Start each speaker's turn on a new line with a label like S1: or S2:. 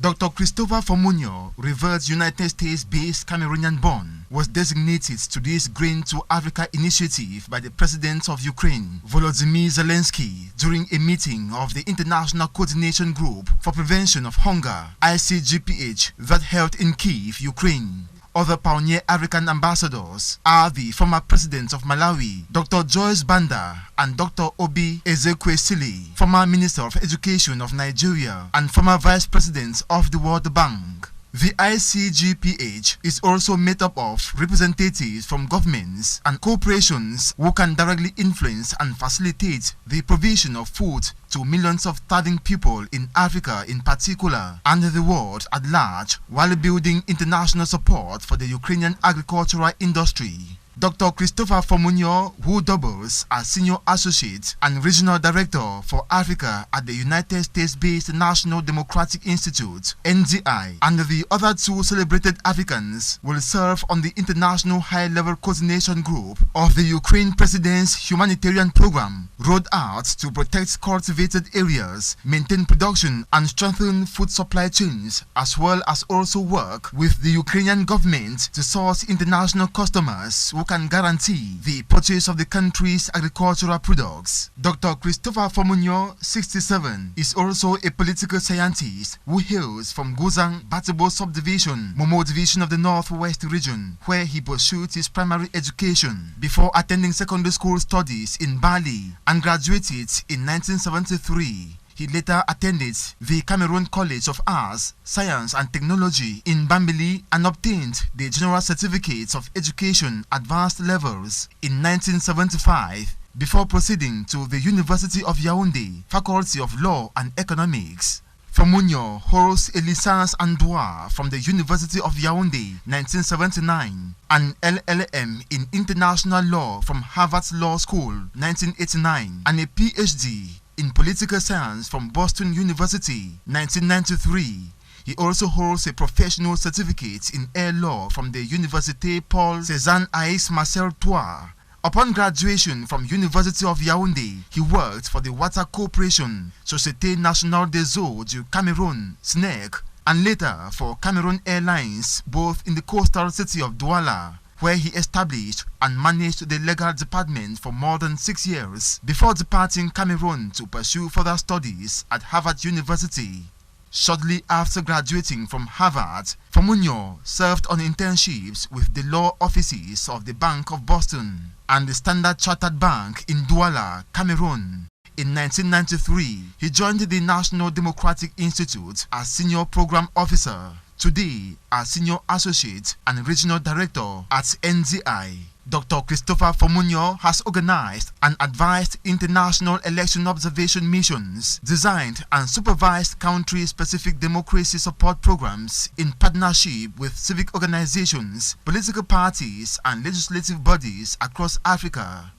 S1: Dr. Christopher FUMUNYOH, revered United States-based Cameroonian-born, was designated to this Grain to Africa initiative by the President of Ukraine, Volodymyr Zelensky, during a meeting of the International Coordination Group for Prevention of Hunger (ICGPH) that held in Kyiv, Ukraine. Other pioneer African ambassadors are the former president of Malawi, Dr. Joyce Banda, and Dr. Obi Ezekwesili, former Minister of Education of Nigeria and former Vice President of the World Bank. The ICGPH is also made up of representatives from governments and corporations who can directly influence and facilitate the provision of food to millions of starving people in Africa in particular and the world at large, while building international support for the Ukrainian agricultural industry. Dr. Christopher FUMUNYOH, who doubles as Senior Associate and Regional Director for Africa at the United States-based National Democratic Institute (NDI), and the other two celebrated Africans will serve on the International High-Level Coordination Group of the Ukraine President's humanitarian program, rolled out to protect cultivated areas, maintain production and strengthen food supply chains, as well as also work with the Ukrainian government to source international customers who can guarantee the purchase of the country's agricultural products. Dr. Christopher FUMUNYOH, 67, is also a political scientist who hails from Guzang Batebo subdivision, Momo division of the Northwest region, where he pursued his primary education before attending secondary school studies in Bali and graduated in 1973. He later attended the Cameroon College of Arts, Science and Technology in Bambili and obtained the General Certificates of Education Advanced Levels in 1975 before proceeding to the University of Yaoundé, Faculty of Law and Economics. FUMUNYOH holds a licence en droit from the University of Yaoundé 1979, an LLM in International Law from Harvard Law School 1989, and a PhD in Political Science from Boston University 1993. He also holds a professional certificate in air law from the Université Paul Cézanne Aix-Marseille III. Upon graduation from University of Yaoundé, he worked for the Water Corporation, Société Nationale des Eaux du Cameroun, SNEC, and later for Cameroon Airlines, both in the coastal city of Douala, where he established and managed the legal department for more than 6 years before departing Cameroon to pursue further studies at Harvard University. Shortly after graduating from Harvard, FUMUNYOH served on internships with the law offices of the Bank of Boston and the Standard Chartered Bank in Douala, Cameroon. In 1993, he joined the National Democratic Institute as Senior Program Officer, today as Senior Associate and Regional Director at NDI. Dr. Christopher FUMUNYOH has organized and advised international election observation missions, designed and supervised country-specific democracy support programs in partnership with civic organizations, political parties and legislative bodies across Africa.